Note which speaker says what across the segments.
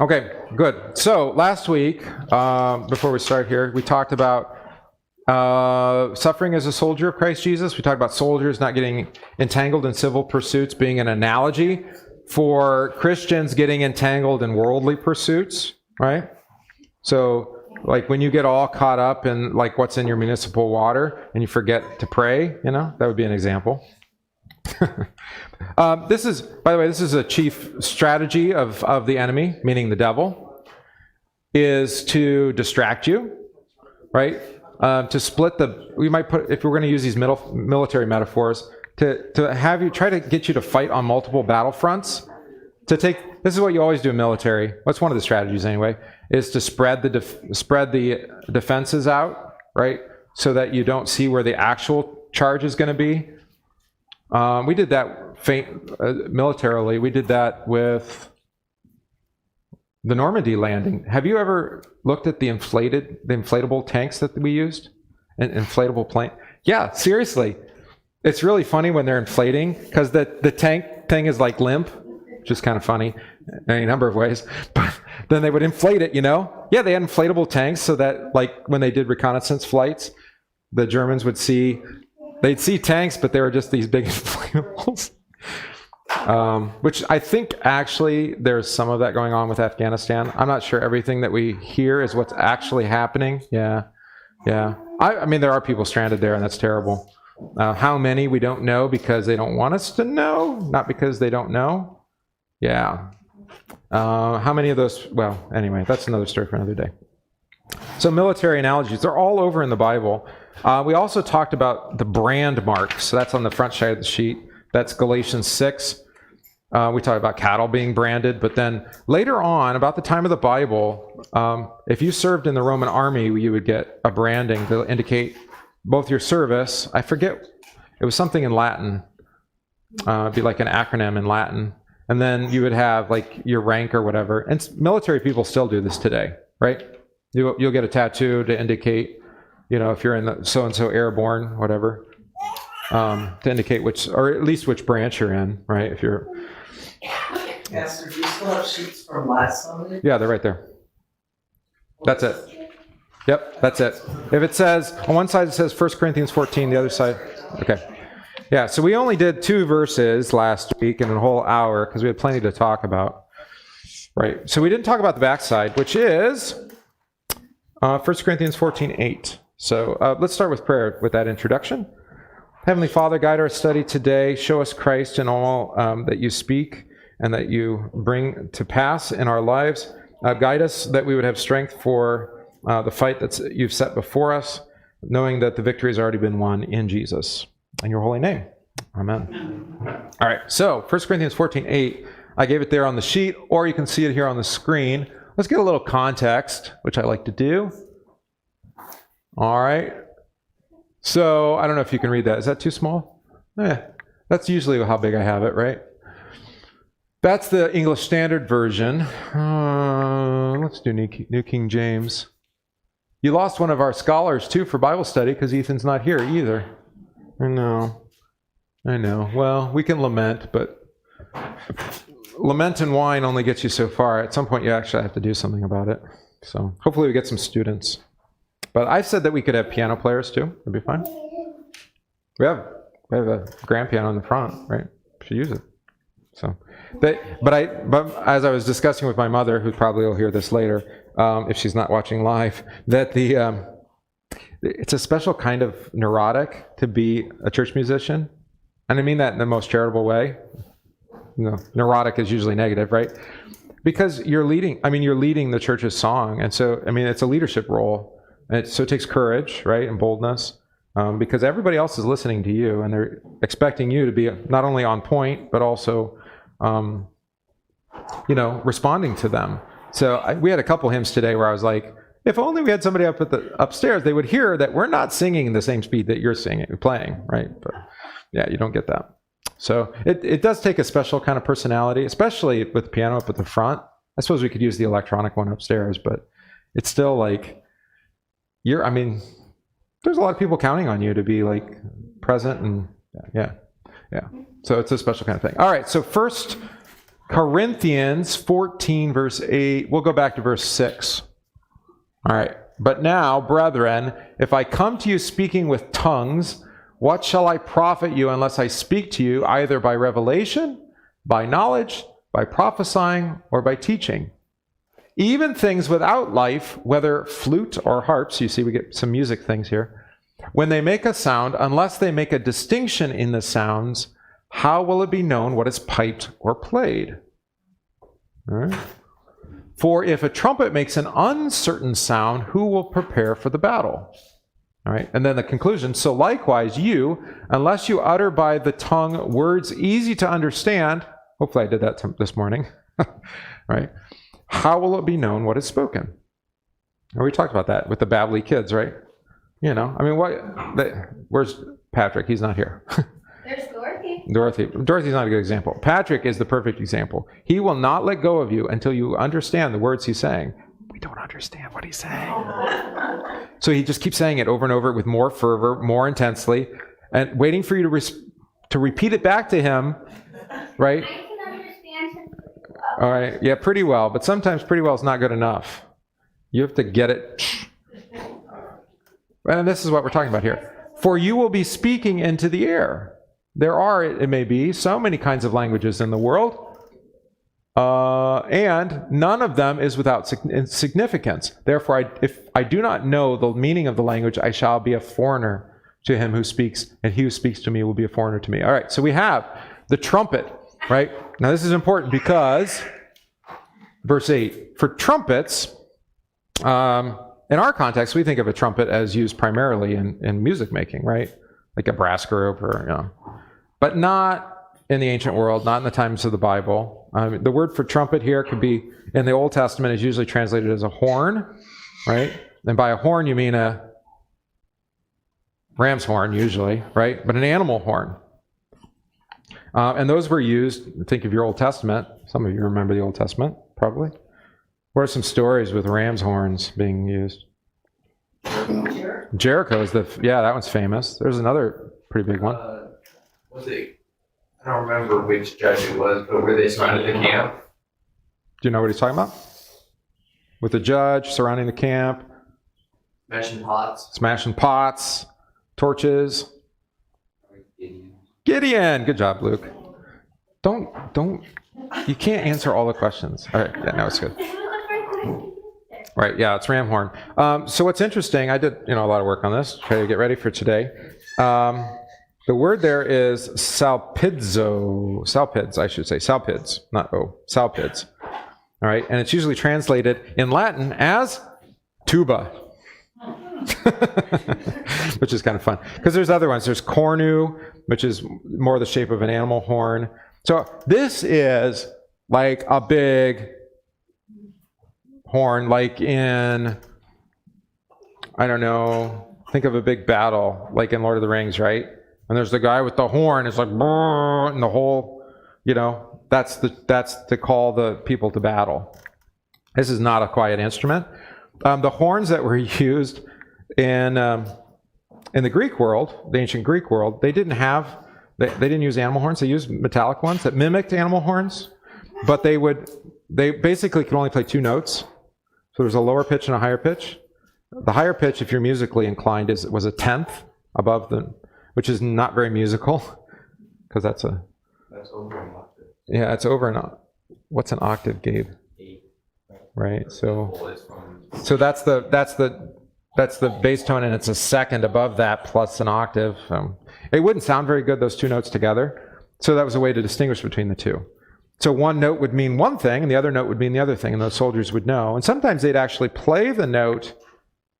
Speaker 1: Okay, good. So last week, before we start here, we talked about suffering as a soldier of Christ Jesus. We talked about soldiers not getting entangled in civil pursuits being an analogy for Christians getting entangled in worldly pursuits, right? So, like when you get all caught up in like what's in your municipal water and you forget to pray, that would be an example. This is, by the way, this is a chief strategy of the enemy, meaning the devil, is to distract you, right? To split we might put, if we're going to use these military metaphors, to have you try to get you to fight on multiple battlefronts. This is what you always do in military. That's one of the strategies anyway, is to spread the defenses out, right? So that you don't see where the actual charge is going to be. We did that militarily. We did that with the Normandy landing. Have you ever looked at the inflatable tanks that we used? An inflatable plane? Yeah, seriously. It's really funny when they're inflating because the tank thing is like limp, which is kind of funny in a number of ways. But then they would inflate it, Yeah, they had inflatable tanks so that like when they did reconnaissance flights, the Germans would they'd see tanks, but they were just these big inflatables. Which I think actually there's some of that going on with Afghanistan. I'm not sure everything that we hear is what's actually happening. Yeah. I mean, there are people stranded there, and that's terrible. How many, we don't know because they don't want us to know, not because they don't know. Yeah. How many of those? Well, anyway, that's another story for another day. So military analogies, they're all over in the Bible. We also talked about the brand marks. So that's on the front side of the sheet. That's Galatians 6. We talked about cattle being branded. But then later on, about the time of the Bible, if you served in the Roman army, you would get a branding to indicate both your service. I forget. It was something in Latin. It'd be like an acronym in Latin. And then you would have like your rank or whatever. And military people still do this today, right? You'll get a tattoo to indicate, if you're in the so-and-so airborne, whatever, to indicate or at least which branch you're in, right? If you're...
Speaker 2: Pastor, do you still have sheets from last Sunday?
Speaker 1: Yeah, they're right there. That's it. Yep, that's it. If it says, on one side it says 1 Corinthians 14, the other side, okay. Yeah, so we only did 2 verses last week in a whole hour because we had plenty to talk about, right? So we didn't talk about the backside, which is 1 Corinthians 14:8. So let's start with prayer with that introduction. Heavenly Father, guide our study today. Show us Christ in all that you speak and that you bring to pass in our lives. Guide us that we would have strength for the fight that you've set before us, knowing that the victory has already been won in Jesus. In your holy name. Amen. All right, so 1 Corinthians 14:8. I gave it there on the sheet, or you can see it here on the screen. Let's get a little context, which I like to do. All right. So I don't know if you can read that. Is that too small? That's usually how big I have it, right? That's the English Standard Version. Let's do New King James. You lost one of our scholars, too, for Bible study because Ethan's not here either. I know. Well, we can lament, but lament and wine only gets you so far. At some point, you actually have to do something about it. So hopefully we get some students. But I said that we could have piano players too. It'd be fine. We have a grand piano in the front, right? We should use it. So, but as I was discussing with my mother, who probably will hear this later, if she's not watching live, that it's a special kind of neurotic to be a church musician, and I mean that in the most charitable way. Neurotic is usually negative, right? Because you're leading the church's song, and so it's a leadership role. So it takes courage, right, and boldness, because everybody else is listening to you, and they're expecting you to be not only on point, but also, responding to them. So we had a couple hymns today where I was like, if only we had somebody up upstairs, they would hear that we're not singing the same speed that you're playing, right? But yeah, you don't get that. So it does take a special kind of personality, especially with the piano up at the front. I suppose we could use the electronic one upstairs, but it's still like there's a lot of people counting on you to be like present and yeah. So it's a special kind of thing. All right, so 1 Corinthians 14, verse 8. We'll go back to verse 6. All right. But now, brethren, if I come to you speaking with tongues, what shall I profit you unless I speak to you either by revelation, by knowledge, by prophesying, or by teaching? Even things without life, whether flute or harps, you see we get some music things here, when they make a sound, unless they make a distinction in the sounds, how will it be known what is piped or played? All right. For if a trumpet makes an uncertain sound, who will prepare for the battle? All right. And then the conclusion, so likewise you, unless you utter by the tongue words easy to understand, hopefully I did that this morning, right? How will it be known what is spoken? And we talked about that with the babbly kids, right? You know, I mean, where's Patrick? He's not here.
Speaker 3: There's Dorothy.
Speaker 1: Dorothy's not a good example. Patrick is the perfect example. He will not let go of you until you understand the words he's saying. We don't understand what he's saying. So he just keeps saying it over and over with more fervor, more intensely, and waiting for you to repeat it back to him, right?
Speaker 3: I can understand him.
Speaker 1: All right, yeah, pretty well, but sometimes pretty well is not good enough. You have to get it. And this is what we're talking about here. For you will be speaking into the air. There are, it may be, so many kinds of languages in the world, and none of them is without significance. Therefore, if I do not know the meaning of the language, I shall be a foreigner to him who speaks, and he who speaks to me will be a foreigner to me. All right, so we have the trumpet, right? Now, this is important because, verse 8, for trumpets, in our context, we think of a trumpet as used primarily in music making, right? Like a brass group or, you know. But not in the ancient world, not in the times of the Bible. The word for trumpet here could be, in the Old Testament, is usually translated as a horn, right? And by a horn, you mean a ram's horn, usually, right? But an animal horn. And those were used, think of your Old Testament. Some of you remember the Old Testament, probably. What are some stories with ram's horns being used? Jericho is that one's famous. There's another pretty big one.
Speaker 4: Was it? I don't remember which judge it was, but where they surrounded the camp.
Speaker 1: Do you know what he's talking about? With the judge surrounding the camp. Smashing pots, torches. Gideon. Good job, Luke. Don't. You can't answer all the questions. All right. Yeah, no, it's good. Right, yeah, it's ram horn. So what's interesting, I did a lot of work on this, try to get ready for today. The word there is salpids, I should say, salpids, not salpids. All right, and it's usually translated in Latin as tuba, which is kind of fun. Because there's other ones. There's cornu, which is more the shape of an animal horn. So this is like a big horn, like in, I don't know, think of a big battle, like in Lord of the Rings, right? And there's the guy with the horn, it's like, and the whole, that's to call the people to battle. This is not a quiet instrument. The horns that were used in the Greek world, the ancient Greek world, they didn't use animal horns, they used metallic ones that mimicked animal horns, but they basically could only play two notes. So there's a lower pitch and a higher pitch. The higher pitch, if you're musically inclined, was a tenth above which is not very musical, because that's over an octave. Yeah, it's over what's an octave, Gabe?
Speaker 4: 8.
Speaker 1: Right. So that's the bass tone, and it's a second above that plus an octave. It wouldn't sound very good, those two notes together. So that was a way to distinguish between the two. So one note would mean one thing, and the other note would mean the other thing, and those soldiers would know. And sometimes they'd actually play the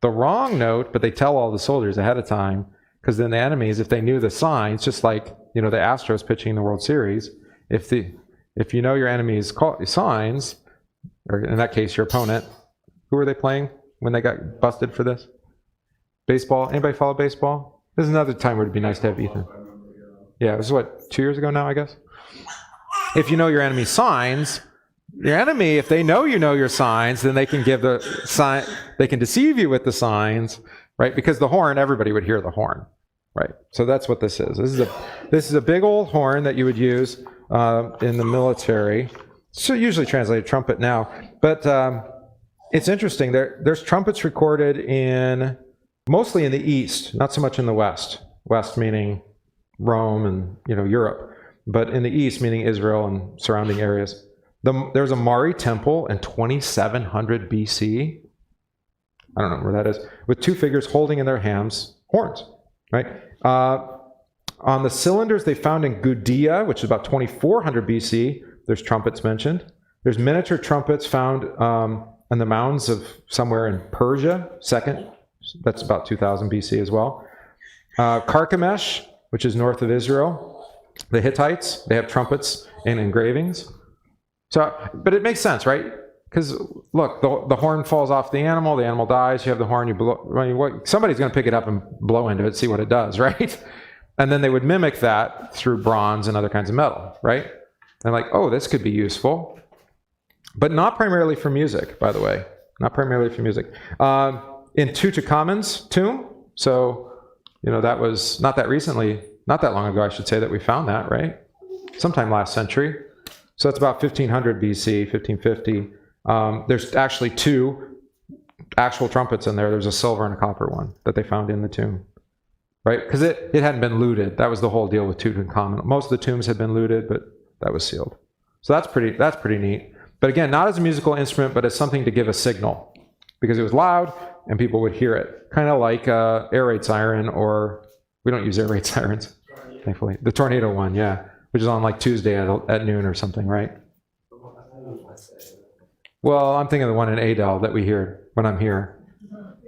Speaker 1: wrong note, but they tell all the soldiers ahead of time, because then the enemies, if they knew the signs, just like the Astros pitching in the World Series, if you know your enemy's signs, or in that case your opponent, who were they playing when they got busted for this? Baseball. Anybody follow baseball? This is another time where it'd be nice to have Ethan. Yeah, it was 2 years ago now, I guess. If you know your enemy's signs, your enemy, if they know your signs, then they can give the sign. They can deceive you with the signs, right? Because the horn, everybody would hear the horn, right? So that's what this is. This is a big old horn that you would use in the military, So usually translated trumpet now, but it's interesting. There's trumpets recorded mostly in the East, not so much in the West. West meaning Rome and Europe, but in the East meaning Israel and surrounding areas. There's a Mari temple in 2700 BC. I don't know where that is, with two figures holding in their hands horns, right? On the cylinders they found in Gudea, which is about 2400 BC, there's trumpets mentioned. There's miniature trumpets found in the mounds of somewhere in Persia, second. That's about 2000 BC as well. Carchemish, which is north of Israel. The Hittites, they have trumpets and engravings. So, but it makes sense, right? Because look, the horn falls off the animal dies, you have the horn, you blow, I mean, somebody's going to pick it up and blow into it, see what it does, right? And then they would mimic that through bronze and other kinds of metal, right? And like, oh, this could be useful. But not primarily for music, by the way. Not primarily for music. In Tutankhamun's tomb, so, that was not that long ago, I should say, that we found that, right? Sometime last century. So that's about 1500 BC, 1550. There's actually two actual trumpets in there. There's a silver and a copper one that they found in the tomb, right? Because it hadn't been looted. That was the whole deal with Tutankhamun. Most of the tombs had been looted, but that was sealed. So that's pretty neat. But again, not as a musical instrument, but as something to give a signal, because it was loud and people would hear it. Kind of like air raid siren, or we don't use air raid sirens, thankfully. The tornado one, yeah, which is on like Tuesday at noon or something, right? Well, I'm thinking of the one in Adel that we hear when I'm here.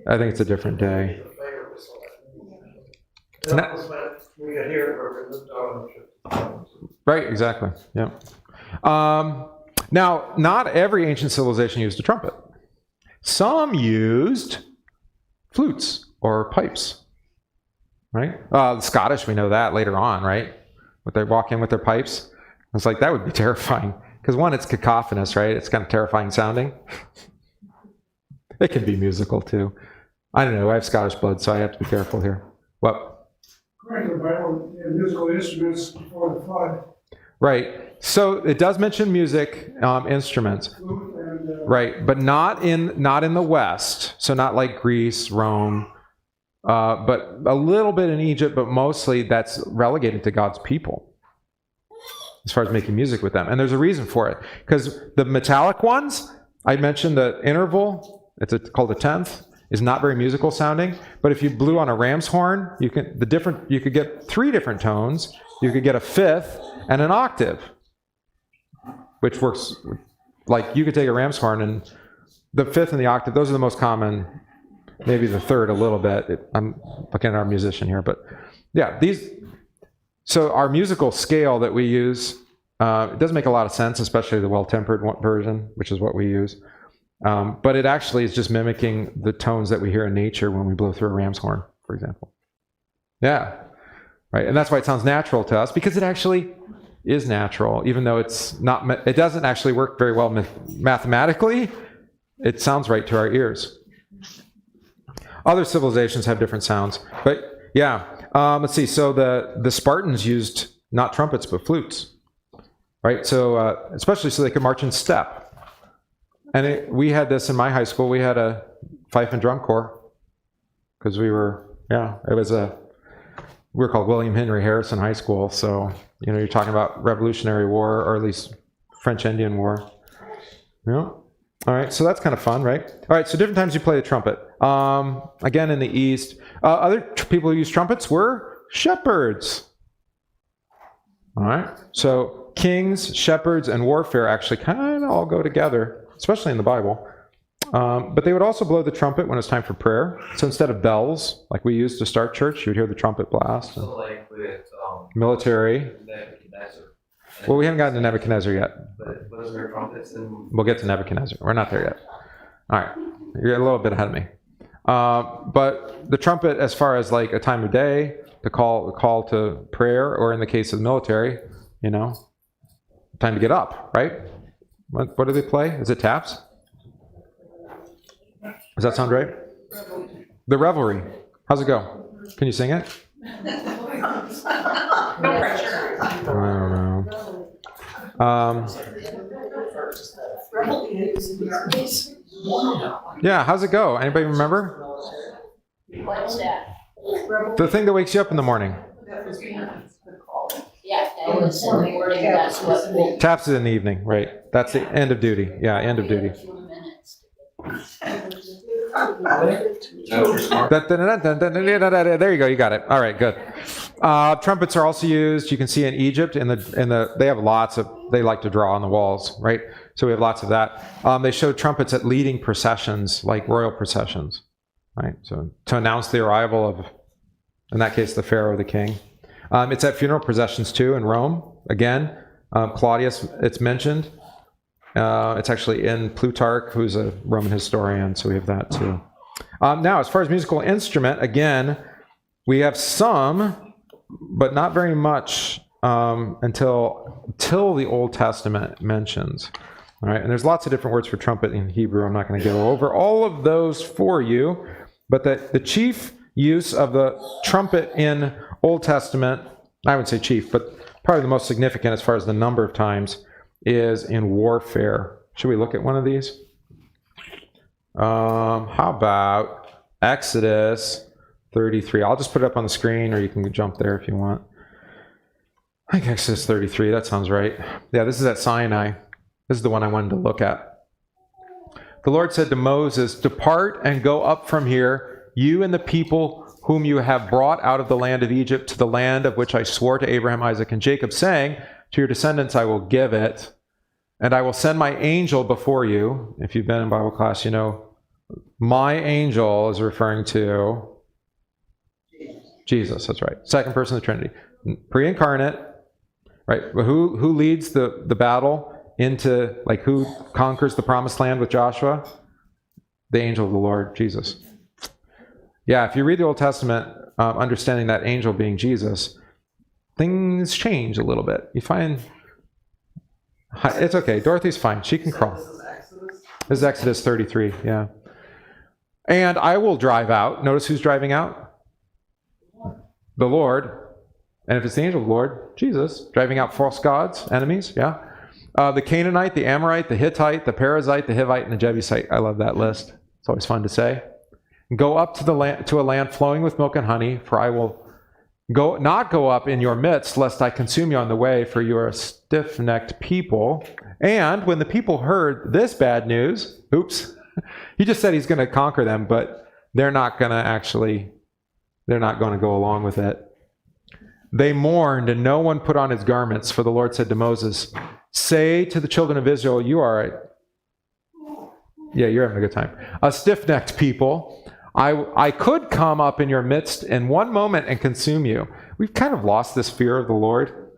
Speaker 1: I think it's a different day. Right, exactly. Yeah. Now, not every ancient civilization used a trumpet. Some used flutes or pipes, right? The Scottish, we know that later on, right? But they walk in with their pipes. It's like, that would be terrifying. Because one, it's cacophonous, right? It's kind of terrifying sounding. It can be musical, too. I don't know. I have Scottish blood, so I have to be careful here. What?
Speaker 5: According to the Bible, musical instruments before the flood.
Speaker 1: Right. So it does mention music instruments. Right, but not in the West. So not like Greece, Rome, but a little bit in Egypt, but mostly that's relegated to God's people as far as making music with them. And there's a reason for it. Because the metallic ones, I mentioned the interval, called a tenth, is not very musical sounding. But if you blew on a ram's horn, you could get three different tones. You could get a fifth and an octave, which works. Like, you could take a ram's horn, and the fifth and the octave, those are the most common, maybe the third a little bit. I'm looking at our musician here, but yeah, so our musical scale that we use, it doesn't make a lot of sense, especially the well-tempered version, which is what we use. But it actually is just mimicking the tones that we hear in nature when we blow through a ram's horn, for example. Yeah, right, and that's why it sounds natural to us, because it actually is natural, even though it doesn't actually work very well mathematically. It sounds right to our ears. Other civilizations have different sounds, but yeah. Let's see. So the Spartans used not trumpets but flutes, right? So especially so they could march in step. And we had this in my high school. We had a fife and drum corps because we were called William Henry Harrison High School. So you're talking about Revolutionary War, or at least French-Indian War. Yeah. All right, so that's kind of fun, right? All right, so different times you play the trumpet. Again, in the East, other people who use trumpets were shepherds. All right, so kings, shepherds, and warfare actually kind of all go together, especially in the Bible. But they would also blow the trumpet when it's time for prayer. So instead of bells, like we used to start church, you would hear the trumpet blast.
Speaker 4: So like with
Speaker 1: Military.
Speaker 4: Nebuchadnezzar.
Speaker 1: Well, we haven't gotten to Nebuchadnezzar yet.
Speaker 4: But wasn't there trumpets and
Speaker 1: We'll get to Nebuchadnezzar. We're not there yet. All right. You're a little bit ahead of me. But the trumpet, as far as like a time of day, the call to prayer, or in the case of the military, time to get up, right? What do they play? Is it taps? Does that sound right? The revelry. How's it go? Can you sing it?
Speaker 2: No pressure.
Speaker 1: I don't know. Yeah, how's it go? Anybody remember?
Speaker 6: What's that?
Speaker 1: The thing that wakes you up in the morning.
Speaker 6: Yeah, that was in the morning, that's what we.
Speaker 1: Taps it in the evening, right? That's the end of duty. Yeah, end of duty. There you go. You got it. All right, good. Trumpets are also used. You can see in Egypt, they have lots of. They like to draw on the walls, right? So we have lots of that. They show trumpets at leading processions, like royal processions, right? So to announce the arrival of, in that case, the pharaoh, the king. It's at funeral processions too in Rome. Again, Claudius. It's mentioned. It's actually in Plutarch, who's a Roman historian, so we have that too. Now, as far as musical instrument, again, we have some, but not very much until the Old Testament mentions. All right, and there's lots of different words for trumpet in Hebrew. I'm not going to go over all of those for you, but the chief use of the trumpet in Old Testament, I would say chief, but probably the most significant as far as the number of times, is in warfare. Should we look at one of these? How about Exodus 33? I'll just put it up on the screen, or you can jump there if you want. I think Exodus 33, that sounds right. Yeah, this is at Sinai. This is the one I wanted to look at. The Lord said to Moses, "Depart and go up from here, you and the people whom you have brought out of the land of Egypt to the land of which I swore to Abraham, Isaac, and Jacob, saying, to your descendants I will give it, and I will send my angel before you." If you've been in Bible class, you know, my angel is referring to Jesus. That's right. Second person of the Trinity. Pre-incarnate, right? Who leads the battle into, like, who conquers the promised land with Joshua? The angel of the Lord, Jesus. Yeah, if you read the Old Testament, understanding that angel being Jesus, things change a little bit. You find, it's okay. Dorothy's fine. She can crawl. This is Exodus 33, yeah. And I will drive out. Notice who's driving out? The Lord. And if it's the angel of the Lord, Jesus, driving out false gods, enemies, yeah. The Canaanite, the Amorite, the Hittite, the Perizzite, the Hivite, and the Jebusite. I love that list. It's always fun to say. Go up to a land flowing with milk and honey, for I will not go up in your midst, lest I consume you on the way, for you are a stiff-necked people. And when the people heard this bad news, oops, he just said he's going to conquer them, but they're not going to go along with it. They mourned, and no one put on his garments, for the Lord said to Moses, "Say to the children of Israel, you're having a good time. A stiff-necked people. I could come up in your midst in one moment and consume you." We've kind of lost this fear of the Lord.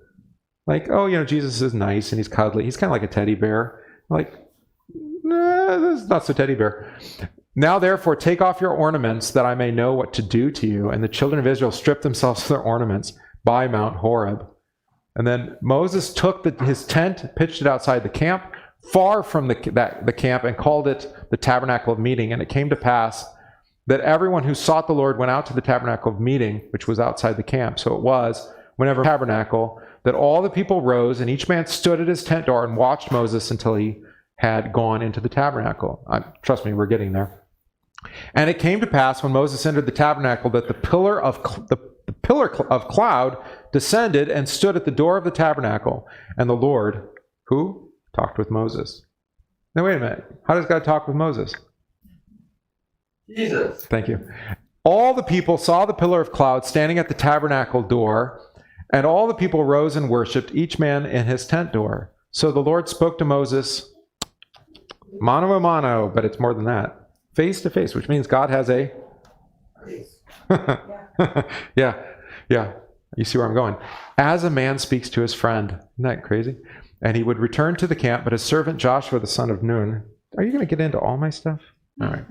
Speaker 1: Like, oh, Jesus is nice and he's cuddly. He's kind of like a teddy bear. Like, nah, this is not so teddy bear. "Now, therefore, take off your ornaments, that I may know what to do to you." And the children of Israel stripped themselves of their ornaments by Mount Horeb. And then Moses took his tent, pitched it outside the camp, far from the camp, and called it the tabernacle of meeting. And it came to pass that everyone who sought the Lord went out to the tabernacle of meeting, which was outside the camp. So it was, whenever tabernacle, that all the people rose, and each man stood at his tent door and watched Moses until he had gone into the tabernacle. Trust me, we're getting there. And it came to pass when Moses entered the tabernacle that the pillar of cloud descended and stood at the door of the tabernacle. And the Lord, who talked with Moses. Now wait a minute. How does God talk with Moses?
Speaker 4: Jesus.
Speaker 1: Thank you. All the people saw the pillar of cloud standing at the tabernacle door, and all the people rose and worshipped, each man in his tent door. So the Lord spoke to Moses, mano a mano, but it's more than that, face to face, which means God has a... yeah. You see where I'm going. As a man speaks to his friend. Isn't that crazy? And he would return to the camp, but his servant Joshua, the son of Nun... Are you going to get into all my stuff? All right.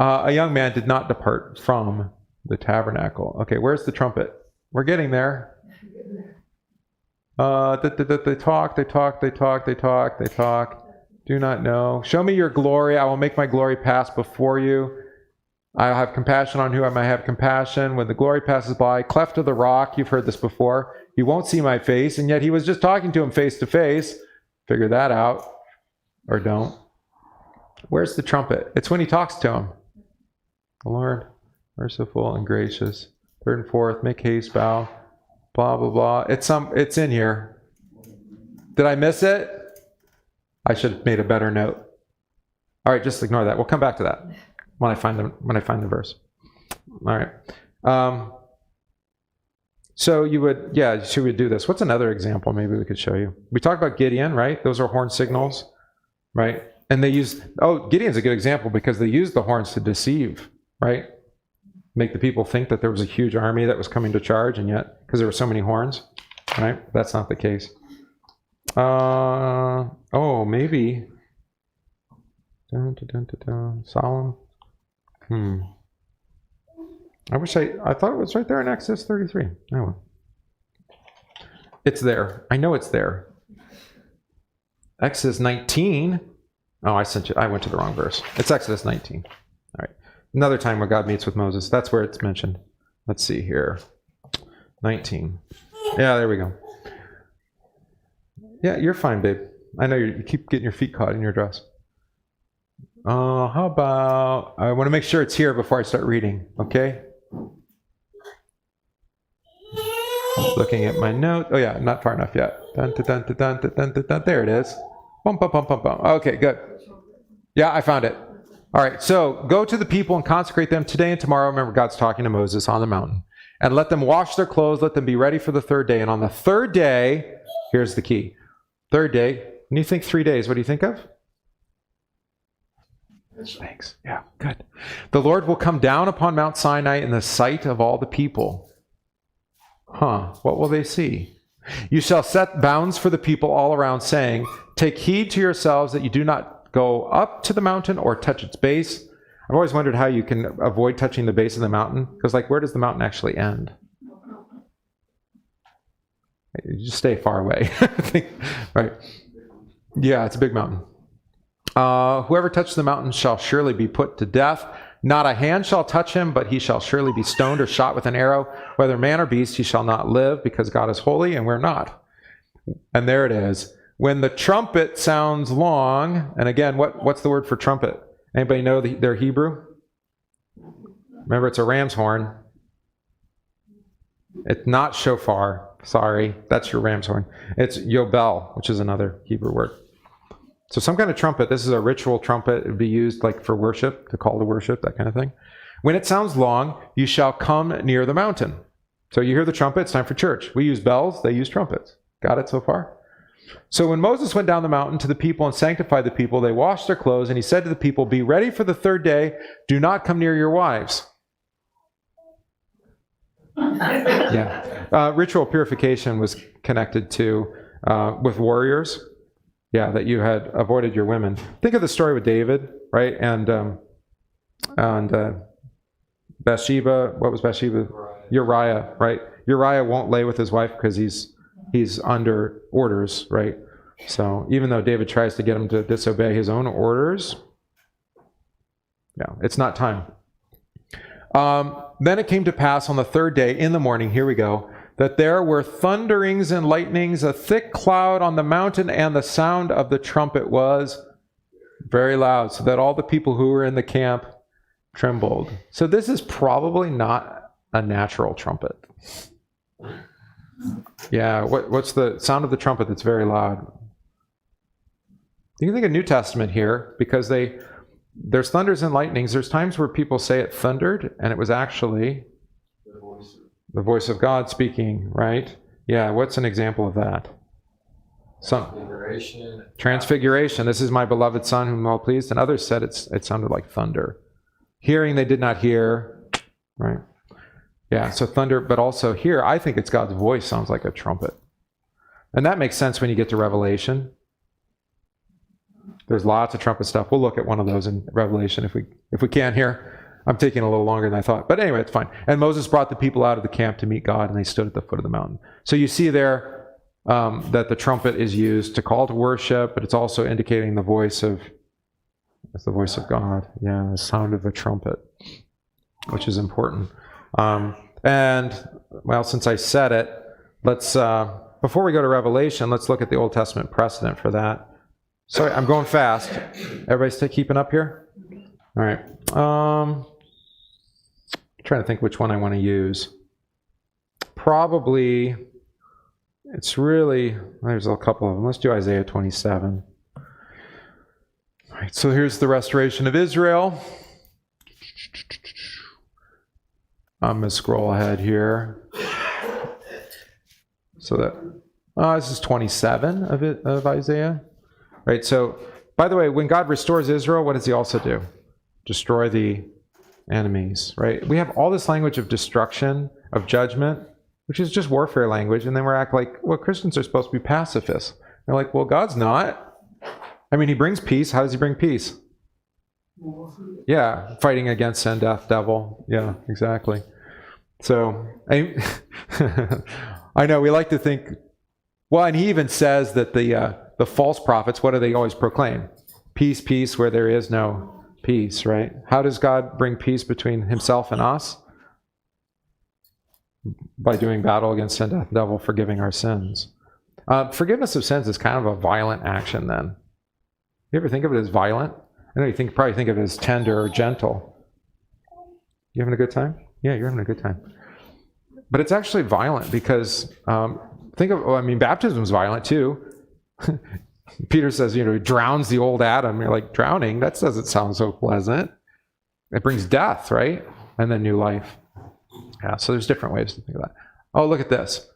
Speaker 1: A young man did not depart from the tabernacle. Okay, where's the trumpet? We're getting there. They talk. Do not know. Show me your glory. I will make my glory pass before you. I'll have compassion on who I may have compassion. When the glory passes by, cleft of the rock, you've heard this before. You won't see my face, and yet he was just talking to him face to face. Figure that out. or don't. Where's the trumpet? It's when he talks to him. The Lord, merciful and gracious. Third and fourth, make haste, bow, blah, blah, blah. It's in here. Did I miss it? I should have made a better note. All right, just ignore that. We'll come back to that when I find the verse. All right. So you would, should we do this? What's another example maybe we could show you? We talked about Gideon, right? Those are horn signals, right? And they use, Gideon's a good example because they used the horns to deceive, right? Make the people think that there was a huge army that was coming to charge, and yet, because there were so many horns, right? That's not the case. Maybe. Solemn. I thought it was right there in Exodus 33. Oh. It's there. I know it's there. Exodus 19. Oh, I went to the wrong verse. It's Exodus 19. All right. Another time where God meets with Moses. That's where it's mentioned. Let's see here. 19. Yeah, there we go. Yeah, you're fine, babe. I know you keep getting your feet caught in your dress. How about, I want to make sure it's here before I start reading, okay? Looking at my note. Oh yeah, not far enough yet. Dun, dun, dun, dun, dun, dun, dun, dun. There it is. Bum, bum, bum, bum, bum. Okay, good. Yeah, I found it. All right, so go to the people and consecrate them today and tomorrow. Remember, God's talking to Moses on the mountain. And let them wash their clothes. Let them be ready for the third day. And on the third day, here's the key. Third day, when you think 3 days, what do you think of? Thanks. Yeah, good. The Lord will come down upon Mount Sinai in the sight of all the people. What will they see? You shall set bounds for the people all around, saying, take heed to yourselves that you do not go up to the mountain or touch its base. I've always wondered how you can avoid touching the base of the mountain, because where does the mountain actually end? You just stay far away. Right. Yeah, it's a big mountain. Whoever touches the mountain shall surely be put to death. Not a hand shall touch him, but he shall surely be stoned or shot with an arrow. Whether man or beast, he shall not live, because God is holy and we're not. And there it is. When the trumpet sounds long, and again, what's the word for trumpet? Anybody know their Hebrew? Remember, it's a ram's horn. It's not shofar. Sorry, that's your ram's horn. It's yobel, which is another Hebrew word. So some kind of trumpet. This is a ritual trumpet. It would be used for worship, to call to worship, that kind of thing. When it sounds long, you shall come near the mountain. So you hear the trumpet, it's time for church. We use bells, they use trumpets. Got it so far? So when Moses went down the mountain to the people and sanctified the people, they washed their clothes, and he said to the people, be ready for the third day. Do not come near your wives. Yeah. Ritual purification was connected to, with warriors. Yeah, that you had avoided your women. Think of the story with David, right? And Bathsheba. What was Bathsheba? Uriah, right? Uriah won't lay with his wife because he's under orders, right? So even though David tries to get him to disobey his own orders, yeah, it's not time. Then it came to pass on the third day in the morning, here we go, that there were thunderings and lightnings, a thick cloud on the mountain, and the sound of the trumpet was very loud, so that all the people who were in the camp trembled. So this is probably not a natural trumpet. Yeah, what's the sound of the trumpet that's very loud? You can think of New Testament here, because there's thunders and lightnings. There's times where people say it thundered, and it was actually the voice of God speaking, right? Yeah, what's an example of that? Transfiguration. This is my beloved Son whom I'm well pleased. And others said it sounded like thunder. Hearing they did not hear, right? Yeah, so thunder, but also here, I think it's God's voice sounds like a trumpet. And that makes sense when you get to Revelation. There's lots of trumpet stuff. We'll look at one of those in Revelation if we can here. I'm taking a little longer than I thought. But anyway, it's fine. And Moses brought the people out of the camp to meet God, and they stood at the foot of the mountain. So you see there that the trumpet is used to call to worship, but it's also indicating the voice of God. Yeah, the sound of a trumpet, which is important. And, well, since I said it, let's, before we go to Revelation, let's look at the Old Testament precedent for that. Sorry, I'm going fast. Everybody stay keeping up here? All right. Trying to think which one I want to use. Probably, it's really, there's a couple of them. Let's do Isaiah 27. All right, so here's the restoration of Israel. I'm going to scroll ahead here. So that, this is 27 of Isaiah. Right, so, by the way, when God restores Israel, what does he also do? Destroy the enemies, right? We have all this language of destruction, of judgment, which is just warfare language, and then we're act like, well, Christians are supposed to be pacifists. They're like, well, God's not. I mean, he brings peace. How does he bring peace? Yeah, fighting against sin, death, devil. Yeah, exactly. So, I know we like to think, well, and he even says that the false prophets, what do they always proclaim? Peace, peace, where there is no peace, right? How does God bring peace between himself and us? By doing battle against sin, death, devil, forgiving our sins. Forgiveness of sins is kind of a violent action then. You ever think of it as violent? I know you probably think of it as tender or gentle. You having a good time? Yeah, you're having a good time. But it's actually violent because, baptism is violent too. Peter says, it drowns the old Adam. You're like, drowning? That doesn't sound so pleasant. It brings death, right? And then new life. Yeah, so there's different ways to think of that. Oh, look at this.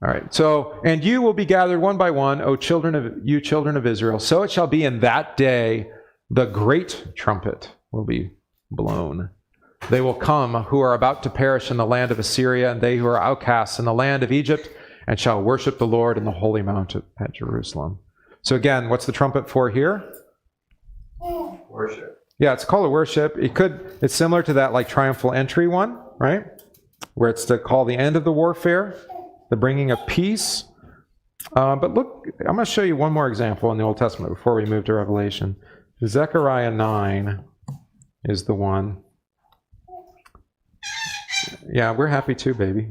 Speaker 1: All right, so, and you will be gathered one by one, O children of Israel. So it shall be in that day, the great trumpet will be blown. They will come who are about to perish in the land of Assyria, and they who are outcasts in the land of Egypt, and shall worship the Lord in the holy mount at Jerusalem. So again, what's the trumpet for here?
Speaker 4: Worship.
Speaker 1: Yeah, it's called a worship. It's similar to that like triumphal entry one, right? Where it's to call the end of the warfare, the bringing of peace. But look, I'm going to show you one more example in the Old Testament before we move to Revelation. Zechariah 9 is the one. Yeah, we're happy too, baby.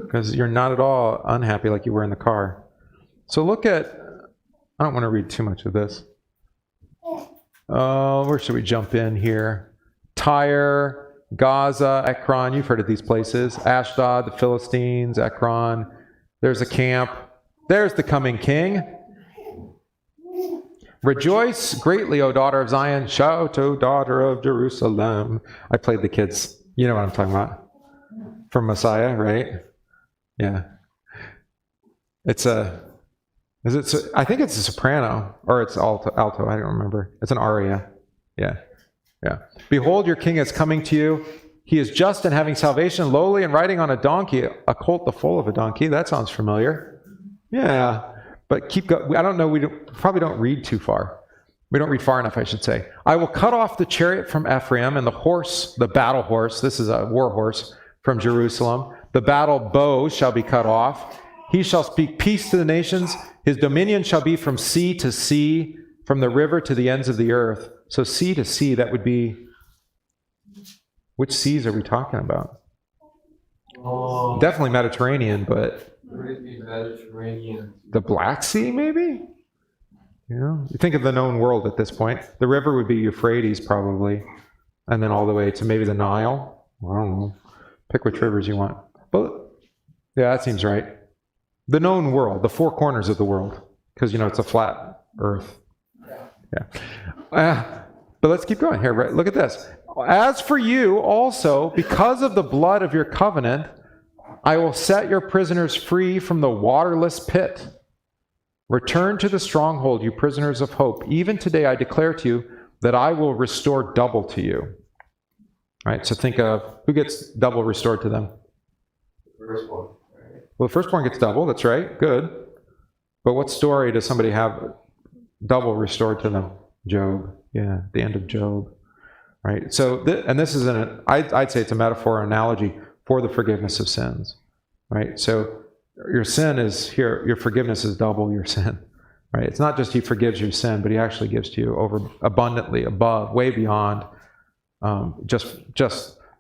Speaker 1: Because you're not at all unhappy like you were in the car. So look at, I don't want to read too much of this. Where should we jump in here? Tyre, Gaza, Ekron, you've heard of these places. Ashdod, the Philistines, Ekron. There's a camp. There's the coming king. Rejoice greatly, O daughter of Zion. Shout, O daughter of Jerusalem. I played the kids. You know what I'm talking about. From Messiah, right? Yeah. I think it's a soprano, or it's alto, I don't remember. It's an aria. Yeah. Behold, your king is coming to you. He is just and having salvation, lowly and riding on a donkey, a colt the foal of a donkey. That sounds familiar. Yeah. But keep going. I don't know, probably don't read too far. We don't read far enough, I should say. I will cut off the chariot from Ephraim and the horse, the battle horse, this is a war horse, from Jerusalem. The battle bow shall be cut off. He shall speak peace to the nations. His dominion shall be from sea to sea, from the river to the ends of the earth. So sea to sea, that would be, which seas are we talking about?
Speaker 4: Oh,
Speaker 1: Definitely Mediterranean, but
Speaker 4: would it be Mediterranean?
Speaker 1: the Black Sea, maybe? You think of the known world at this point. The river would be Euphrates, probably, and then all the way to maybe the Nile. I don't know. Pick which rivers you want. But yeah, that seems right. The known world, the four corners of the world, because it's a flat Earth. Yeah. But let's keep going here. Right? Look at this. As for you also, because of the blood of your covenant, I will set your prisoners free from the waterless pit. Return to the stronghold, you prisoners of hope. Even today I declare to you that I will restore double to you. All right, so think of who gets double restored to them.
Speaker 4: The first one, right?
Speaker 1: Well, the firstborn gets double, that's right, good. But what story does somebody have double restored to them? Job, yeah, the end of Job. Right, so, this is I'd say it's a metaphor or analogy for the forgiveness of sins. Right, so your sin is here, your forgiveness is double your sin. Right, it's not just he forgives your sin, but he actually gives to you over abundantly, above, way beyond just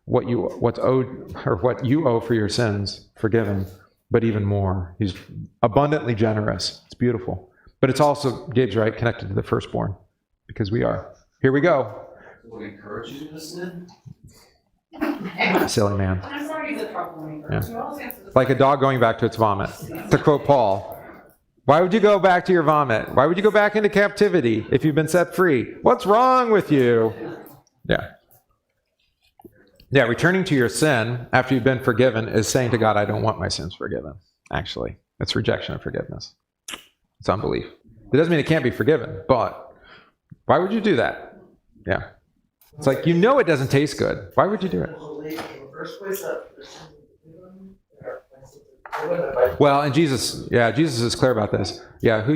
Speaker 1: what's owed or what you owe for your sins, forgiven, but even more. He's abundantly generous. It's beautiful. But it's also, Gabe's right, connected to the firstborn, because we are. Here we go.
Speaker 4: Would encourage you to sin?
Speaker 1: Silly man.
Speaker 2: I'm sorry he's a troublemaker.
Speaker 1: Yeah.
Speaker 2: You always answer the
Speaker 1: Like a dog going back to its vomit. To quote Paul, why would you go back to your vomit? Why would you go back into captivity if you've been set free? What's wrong with you? Yeah. Yeah, returning to your sin after you've been forgiven is saying to God, I don't want my sins forgiven, actually. It's rejection of forgiveness. It's unbelief. It doesn't mean it can't be forgiven, but why would you do that? Yeah. It's like, you know it doesn't taste good. Why would you do it? Well, and Jesus is clear about this. Yeah,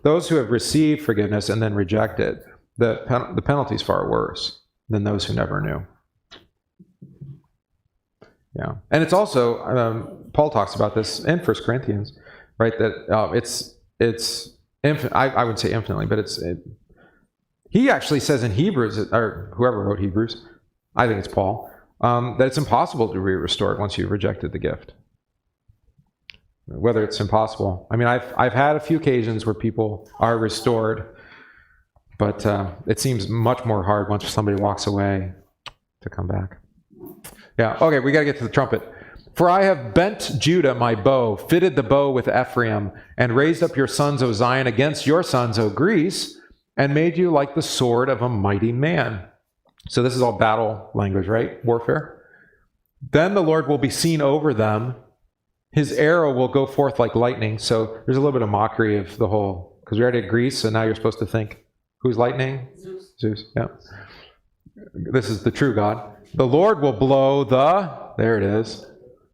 Speaker 1: those who have received forgiveness and then reject it, the penalty is far worse than those who never knew. Yeah, and it's also Paul talks about this in 1 Corinthians, right? That it's infinite. I would say infinitely, but he actually says in Hebrews, or whoever wrote Hebrews, I think it's Paul, that it's impossible to be restored once you've rejected the gift. Whether it's impossible, I mean, I've had a few occasions where people are restored, but it seems much more hard once somebody walks away to come back. Yeah, okay, we got to get to the trumpet. For I have bent Judah my bow, fitted the bow with Ephraim, and raised up your sons, O Zion, against your sons, O Greece, and made you like the sword of a mighty man. So this is all battle language, right? Warfare. Then the Lord will be seen over them. His arrow will go forth like lightning. So there's a little bit of mockery of the whole, because we already at Greece, so now you're supposed to think, who's lightning? Zeus. Yeah. This is the true God. The Lord will blow there it is,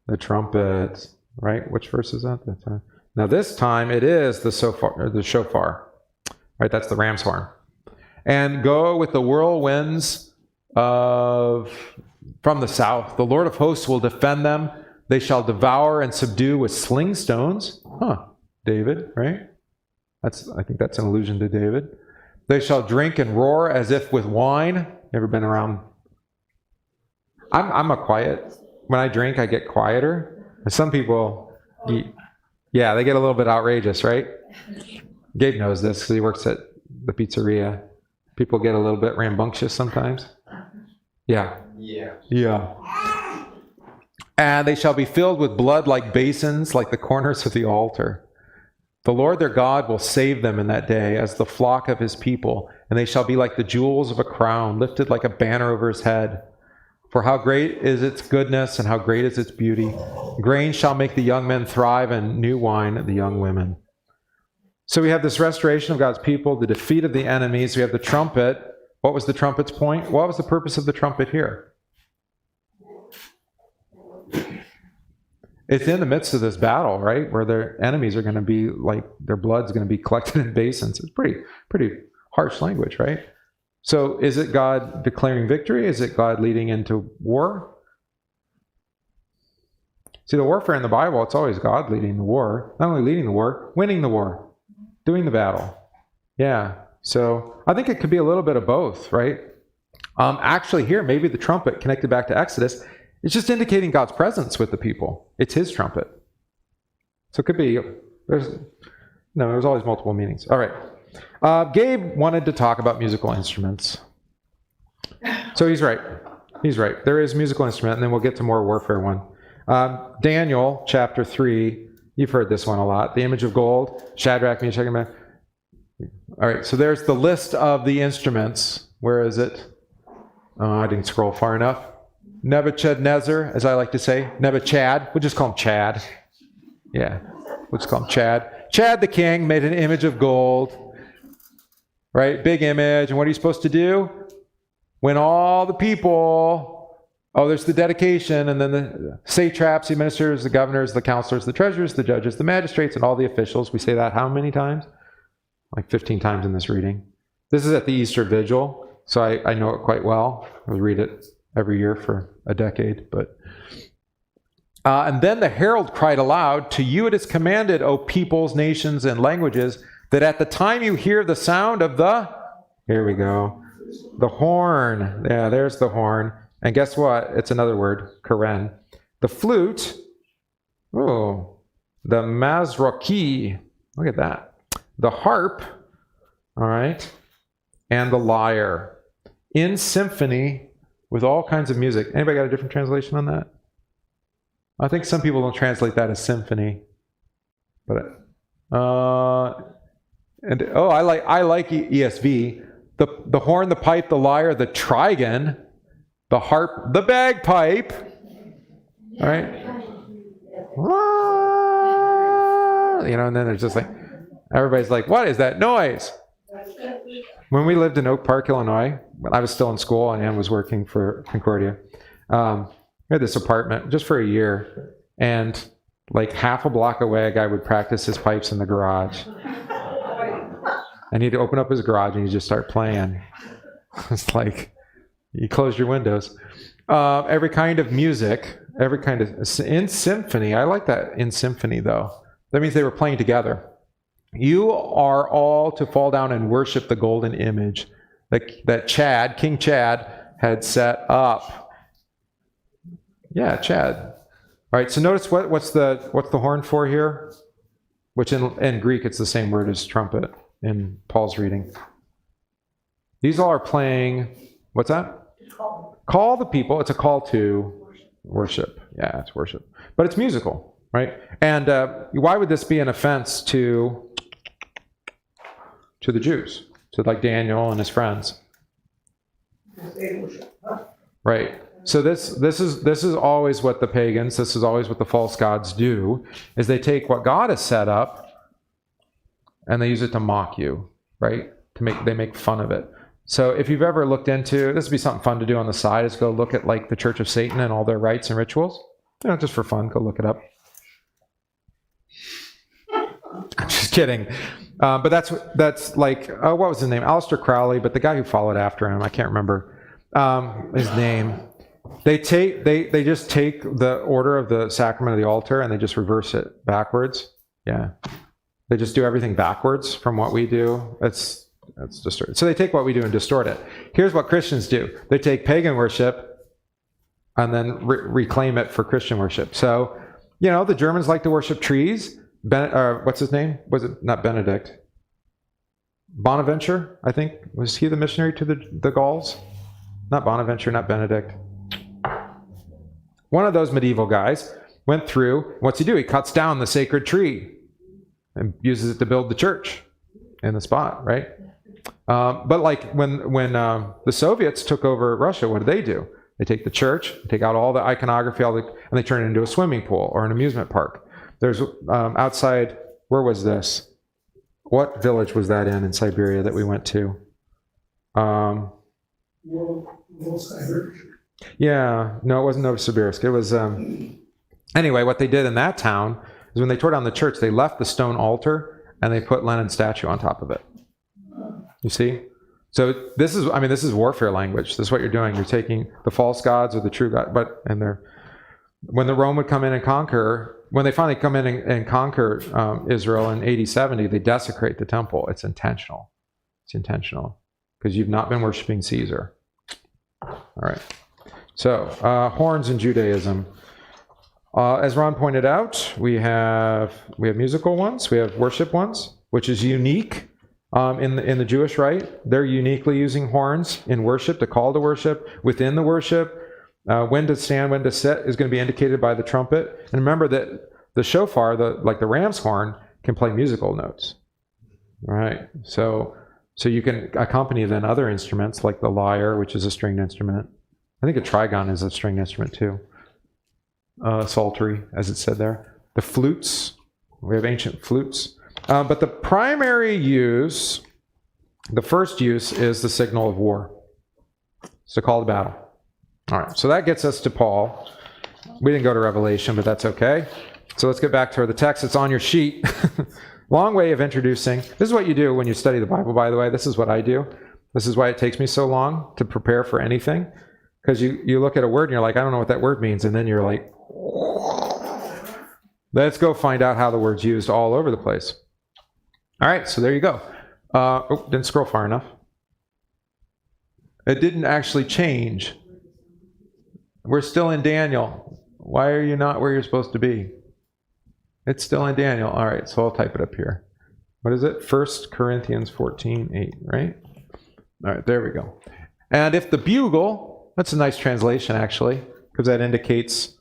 Speaker 1: the trumpet, right? Which verse is that? Now this time it is the shofar, right? That's the ram's horn. And go with the whirlwinds from the south. The Lord of hosts will defend them. They shall devour and subdue with sling stones. David, right? I think that's an allusion to David. They shall drink and roar as if with wine. Ever been around? I'm a quiet. When I drink, I get quieter. And some people, they get a little bit outrageous, right? Gabe knows this because he works at the pizzeria. People get a little bit rambunctious sometimes. Yeah. And they shall be filled with blood like basins, like the corners of the altar. The Lord their God will save them in that day as the flock of his people, and they shall be like the jewels of a crown, lifted like a banner over his head. For how great is its goodness, and how great is its beauty. Grain shall make the young men thrive, and new wine the young women. So we have this restoration of God's people, the defeat of the enemies. We have the trumpet. What was the trumpet's point? What was the purpose of the trumpet here? It's in the midst of this battle, right? Where their enemies are going to be like, their blood's going to be collected in basins. It's pretty harsh language, right? So is it God declaring victory? Is it God leading into war? See, the warfare in the Bible, it's always God leading the war. Not only leading the war, winning the war, doing the battle. Yeah. So I think it could be a little bit of both, right? Actually here, maybe the trumpet connected back to Exodus, it's just indicating God's presence with the people. It's his trumpet. So it could be, there's always multiple meanings. All right. Gabe wanted to talk about musical instruments. So he's right. There is musical instrument, and then we'll get to more warfare one. Daniel chapter 3, you've heard this one a lot. The image of gold, Shadrach, Meshach, and Abednego. All right, so there's the list of the instruments. Where is it? Oh, I didn't scroll far enough. Nebuchadnezzar, as I like to say. Nebuchad. We'll just call him Chad. Yeah, we'll just call him Chad. Chad the king made an image of gold. Right? Big image. And what are you supposed to do? When all the people, there's the dedication, and then the satraps, the ministers, the governors, the counselors, the treasurers, the judges, the magistrates, and all the officials. We say that how many times? Like 15 times in this reading. This is at the Easter Vigil, so I know it quite well. I read it every year for a decade. And then the herald cried aloud, "To you it is commanded, O peoples, nations, and languages, that at the time you hear the sound of here we go, the horn." Yeah, there's the horn. And guess what? It's another word, karen. The flute, the mazroki, look at that. the harp, all right, and the lyre in symphony with all kinds of music. Anybody got a different translation on that? I think some people don't translate that as symphony, but I like ESV. The horn, the pipe, the lyre, the trigon, the harp, the bagpipe. All right. And then there's just like, everybody's like, what is that noise? When we lived in Oak Park, Illinois, when I was still in school and Ann was working for Concordia, we had this apartment just for a year, and like half a block away, a guy would practice his pipes in the garage. And he'd open up his garage and he'd just start playing. It's like, you close your windows. Every kind of music, every kind of, in symphony. I like that, in symphony, though. That means they were playing together. You are all to fall down and worship the golden image that King Chad, had set up. Yeah, Chad. All right, so notice what's the horn for here? Which in Greek, it's the same word as trumpet in Paul's reading. These all are playing, what's that? Call the people. It's a call to worship. Yeah, it's worship. But it's musical, right? And why would this be an offense to the Jews? To like Daniel and his friends? Right. So this is always what the pagans, this is always what the false gods do, is they take what God has set up and they use it to mock you, right? They make fun of it. So if you've ever looked into, this would be something fun to do on the side, is go look at like the Church of Satan and all their rites and rituals. Just for fun, go look it up. I'm just kidding. But that's like, what was his name? Aleister Crowley, but the guy who followed after him, I can't remember his name. They just take the order of the sacrament of the altar and they just reverse it backwards. Yeah. They just do everything backwards from what we do. That's distorted. So they take what we do and distort it. Here's what Christians do. They take pagan worship and then reclaim it for Christian worship. So, the Germans like to worship trees. What's his name? Was it not Benedict? Bonaventure, I think. Was he the missionary to the Gauls? Not Bonaventure, not Benedict. One of those medieval guys went through. What's he do? He cuts down the sacred tree and uses it to build the church in the spot, right? But like when the Soviets took over Russia, what do? They take the church, take out all the iconography, and they turn it into a swimming pool or an amusement park. There's outside, where was this? What village was that in Siberia that we went to? Yeah, no, it wasn't Novosibirsk. It was, anyway, what they did in that town is when they tore down the church, they left the stone altar and they put Lenin's statue on top of it. You see? So this is warfare language. This is what you're doing. You're taking the false gods or the true God, when the Rome would come in and conquer, when they finally come in and conquer Israel in AD 70, they desecrate the temple. It's intentional. It's intentional because you've not been worshiping Caesar. All right. So horns in Judaism. As Ron pointed out, we have musical ones, we have worship ones, which is unique in the Jewish rite. They're uniquely using horns in worship to call to worship. Within the worship, when to stand, when to sit is going to be indicated by the trumpet. And remember that the shofar, like the ram's horn, can play musical notes. All right. So you can accompany then other instruments like the lyre, which is a stringed instrument. I think a trigon is a stringed instrument too. Psaltery, as it said there. The flutes, we have ancient flutes. But the primary use, the first use, is the signal of war. It's a call to battle. All right, so that gets us to Paul. We didn't go to Revelation, but that's okay. So let's get back to the text. It's on your sheet. Long way of introducing. This is what you do when you study the Bible, by the way. This is what I do. This is why it takes me so long to prepare for anything. Because you look at a word and you're like, I don't know what that word means. And then you're like, let's go find out how the word's used all over the place. All right, so there you go. Didn't scroll far enough. It didn't actually change. We're still in Daniel. Why are you not where you're supposed to be? It's still in Daniel. All right, so I'll type it up here. what is it? 1 Corinthians 14:8, right? All right, there we go. And if the bugle, that's a nice translation actually, because that indicates,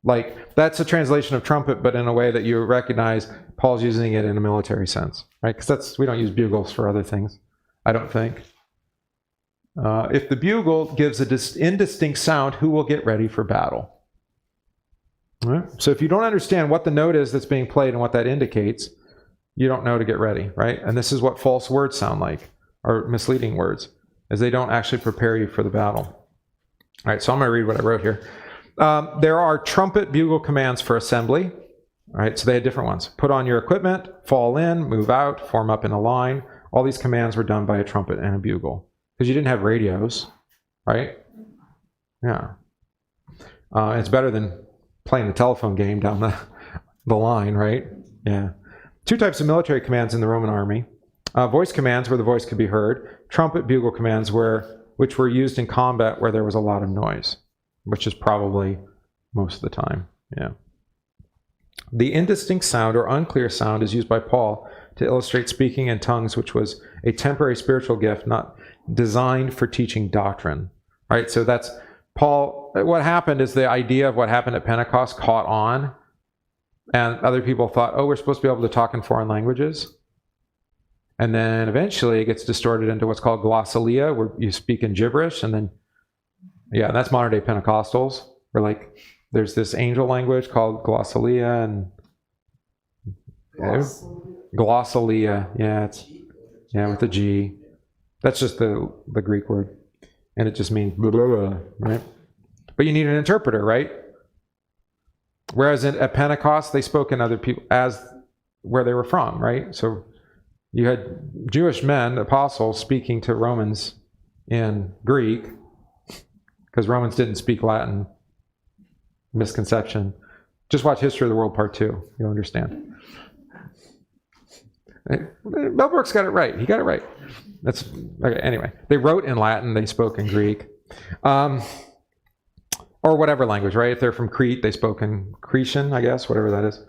Speaker 1: like, that's a translation of trumpet, but in a way that you recognize Paul's using it in a military sense, right? Because we don't use bugles for other things, I don't think. If the bugle gives an indistinct sound, who will get ready for battle? All right? So if you don't understand what the note is that's being played and what that indicates, you don't know to get ready, right? And this is what false words sound like, or misleading words, is they don't actually prepare you for the battle. All right, so I'm going to read what I wrote here. There are trumpet bugle commands for assembly. All right, so they had different ones. Put on your equipment, fall in, move out, form up in a line. All these commands were done by a trumpet and a bugle. Because you didn't have radios, right? Yeah. It's better than playing the telephone game down the line, right? Yeah. Two types of military commands in the Roman army. Voice commands where the voice could be heard. Trumpet bugle commands which were used in combat where there was a lot of noise, which is probably most of the time. Yeah. The indistinct sound or unclear sound is used by Paul to illustrate speaking in tongues, which was a temporary spiritual gift, not designed for teaching doctrine. Right? So that's Paul. What happened is the idea of what happened at Pentecost caught on, and other people thought, oh, we're supposed to be able to talk in foreign languages. And then eventually it gets distorted into what's called glossolalia, where you speak in gibberish. And then, yeah, that's modern day Pentecostals, where like there's this angel language called glossolalia and glossolalia. Yeah, with a G. That's just the Greek word. And it just means blah, blah, blah, right? But you need an interpreter, right? Whereas at Pentecost, they spoke in other people as where they were from, right? So you had Jewish men, apostles, speaking to Romans in Greek, because Romans didn't speak Latin. Misconception. Just watch History of the World Part 2. You'll understand. Mel Brooks got it right. He got it right. That's okay. Anyway, they wrote in Latin. They spoke in Greek, or whatever language, right? If they're from Crete, they spoke in Cretan, I guess, whatever that is.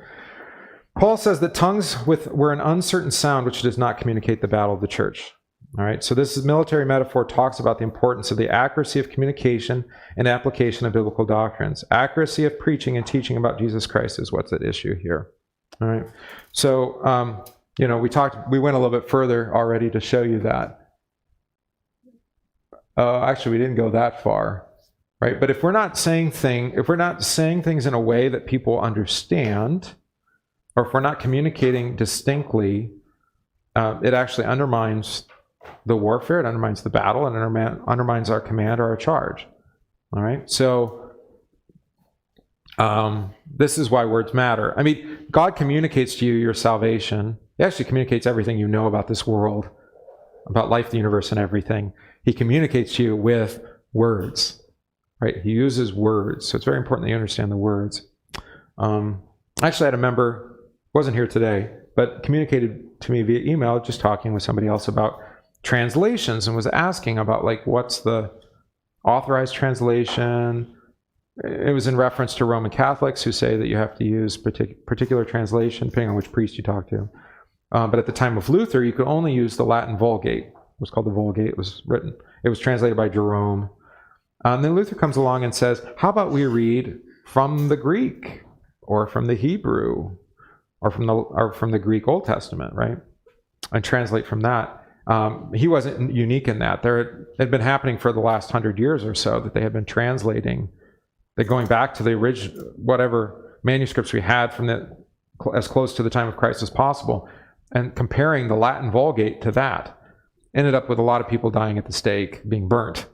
Speaker 1: Paul says that tongues were an uncertain sound which does not communicate the battle of the church. All right. So this military metaphor talks about the importance of the accuracy of communication and application of biblical doctrines. Accuracy of preaching and teaching about Jesus Christ is what's at issue here. All right. So. We went a little bit further already to show you that. Actually, we didn't go that far, right? But if we're not saying things in a way that people understand, or if we're not communicating distinctly, it actually undermines the warfare, it undermines the battle, and it undermines our command or our charge. All right? So this is why words matter. I mean, God communicates to you your salvation. He actually communicates everything you know about this world, about life, the universe, and everything. He communicates to you with words, right? He uses words. So it's very important that you understand the words. Actually, I had a member, wasn't here today, but communicated to me via email, just talking with somebody else about translations, and was asking about, like, what's the authorized translation? It was in reference to Roman Catholics who say that you have to use particular translation, depending on which priest you talk to. But at the time of Luther, you could only use the Latin Vulgate. It was called the Vulgate. It was translated by Jerome. Then Luther comes along and says, how about we read from the Greek, or from the Hebrew, or from the Greek Old Testament, right? And translate from that. He wasn't unique in that. It had been happening for the last 100 years or so, that they had been translating. They're going back to the original, whatever manuscripts we had from as close to the time of Christ as possible, and comparing the Latin Vulgate to that. Ended up with a lot of people dying at the stake, being burnt.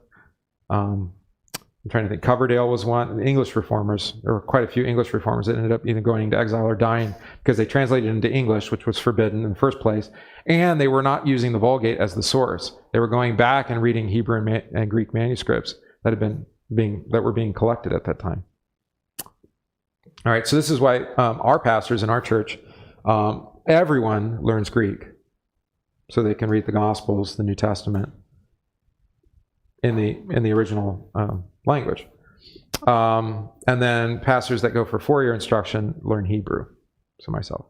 Speaker 1: I'm trying to think. Coverdale was one. English reformers, there were quite a few English reformers that ended up either going into exile or dying because they translated into English, which was forbidden in the first place, and they were not using the Vulgate as the source. They were going back and reading Hebrew and Greek manuscripts that were being collected at that time. All right, so this is why our pastors in our church, everyone learns Greek, so they can read the Gospels, the New Testament, in the original language. And then pastors that go for 4-year instruction learn Hebrew. So myself.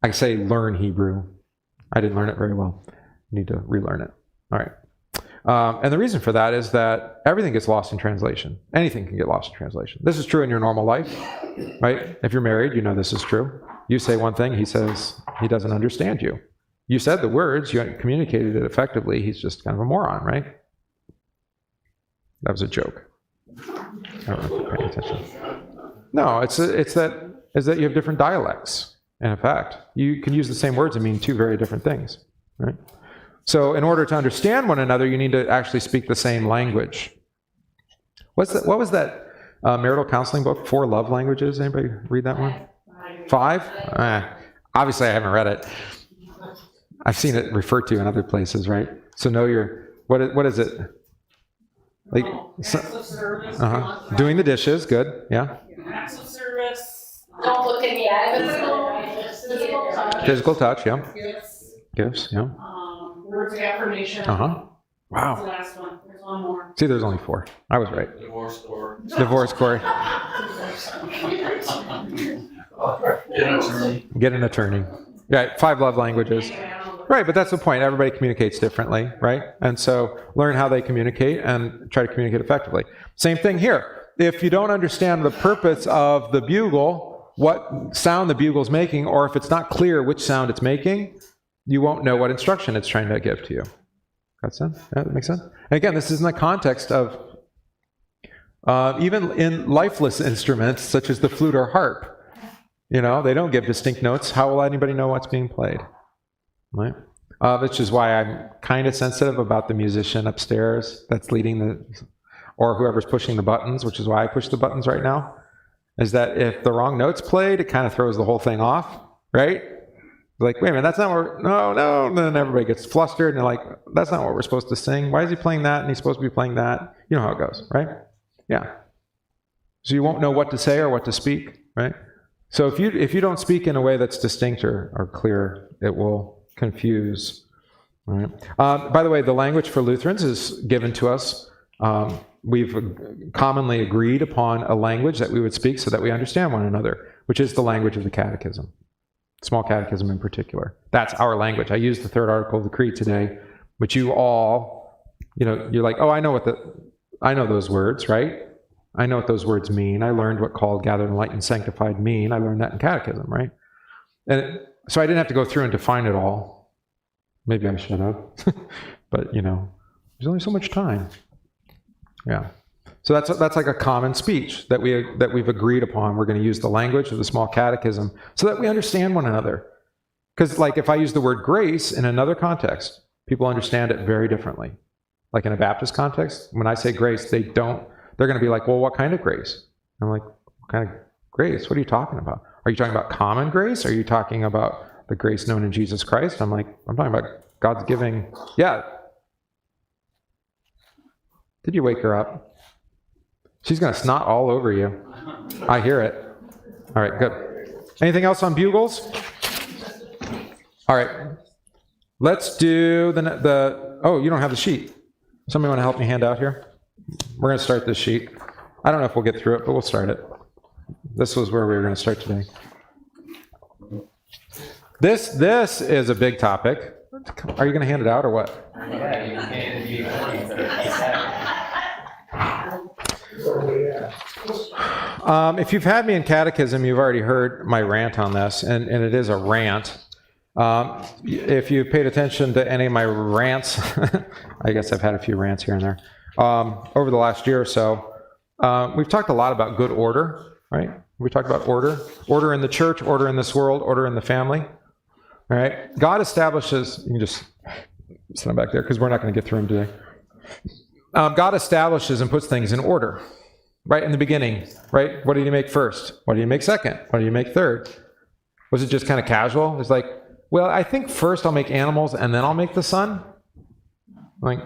Speaker 1: I say learn Hebrew. I didn't learn it very well. Need to relearn it. All right. And the reason for that is that everything gets lost in translation. Anything can get lost in translation. This is true in your normal life, right? If you're married, you know this is true. You say one thing, he says he doesn't understand you. You said the words, you communicated it effectively. He's just kind of a moron, right? That was a joke. I don't know if you're paying attention. No, it's that you have different dialects. And in fact, you can use the same words and mean two very different things, right? So in order to understand one another, you need to actually speak the same language. What was that marital counseling book, 4 Love Languages? Anybody read that one? 5? Obviously, I haven't read it. I've seen it referred to in other places, right? So know your, what is it? Like,
Speaker 2: Acts of service.
Speaker 1: doing the dishes, good, yeah.
Speaker 2: Acts of service.
Speaker 6: Don't look at me, I haven't physical touch.
Speaker 1: Physical touch, yeah.
Speaker 2: Gifts.
Speaker 1: Gifts, yeah.
Speaker 2: Words of affirmation.
Speaker 1: Wow.
Speaker 2: That's the last one. There's one more.
Speaker 1: See, there's only 4. I was right.
Speaker 4: Divorce court.
Speaker 1: Divorce court. Get an attorney. Right, 5 love languages. Right, but that's the point. Everybody communicates differently, right? And so learn how they communicate and try to communicate effectively. Same thing here. If you don't understand the purpose of the bugle, what sound the bugle's making, or if it's not clear which sound it's making, you won't know what instruction it's trying to give to you. Got sense? Yeah, that makes sense? And again, this is in the context of even in lifeless instruments, such as the flute or harp. You know, they don't give distinct notes. How will anybody know what's being played? Right? Which is why I'm kind of sensitive about the musician upstairs that's leading or whoever's pushing the buttons, which is why I push the buttons right now, is that if the wrong note's played, it kind of throws the whole thing off, right? Like, wait a minute, that's not what no. And then everybody gets flustered, and they're like, that's not what we're supposed to sing. Why is he playing that, and he's supposed to be playing that? You know how it goes, right? Yeah. So you won't know what to say or what to speak, right? So if you don't speak in a way that's distinct or clear, it will confuse. Right? By the way, the language for Lutherans is given to us. We've commonly agreed upon a language that we would speak so that we understand one another, which is the language of the Catechism, small Catechism in particular. That's our language. I used the 3rd article of the Creed today, but you all, you're like, oh, I know those words, right? I know what those words mean. I learned what called, gathered, enlightened, sanctified mean. I learned that in Catechism, right? And so I didn't have to go through and define it all. Maybe I should have. But, there's only so much time. Yeah. So that's like a common speech that we've agreed upon. We're going to use the language of the small Catechism so that we understand one another. Because, like, if I use the word grace in another context, people understand it very differently. Like in a Baptist context, when I say grace, they're going to be like, well, what kind of grace? I'm like, what kind of grace? What are you talking about? Are you talking about common grace? Are you talking about the grace known in Jesus Christ? I'm like, I'm talking about God's giving. Yeah. Did you wake her up? She's going to snot all over you. I hear it. All right, good. Anything else on bugles? All right. Let's do oh, you don't have the sheet. Somebody want to help me hand out here? We're going to start this sheet. I don't know if we'll get through it, but we'll start it. This was where we were going to start today. This is a big topic. Are you going to hand it out or what? If you've had me in Catechism, you've already heard my rant on this, and it is a rant. If you paid attention to any of my rants, I guess I've had a few rants here and there, over the last year or so, we've talked a lot about good order, right? We talked about order in the church, order in this world, order in the family, all right? God establishes, you can just sit them back there because we're not going to get through them today. God establishes and puts things in order, right in the beginning, right? What did he make first? What did he make second? What did he make third? Was it just kind of casual? It's like, well, I think first I'll make animals and then I'll make the sun. Like,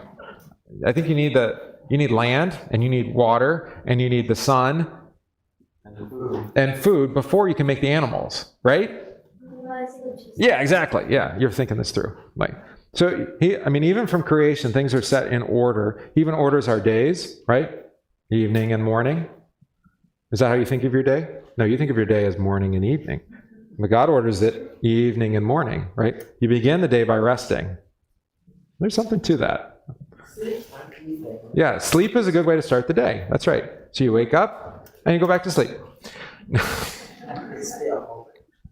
Speaker 1: I think you need land and you need water and you need the sun and food before you can make the animals, right? Yeah, exactly. Yeah, you're thinking this through. Like, so even from creation, things are set in order. He even orders our days, right? Evening and morning. Is that how you think of your day? No, you think of your day as morning and evening. But God orders it evening and morning, right? You begin the day by resting. There's something to that. Yeah, sleep is a good way to start the day. That's right. So you wake up and you go back to sleep.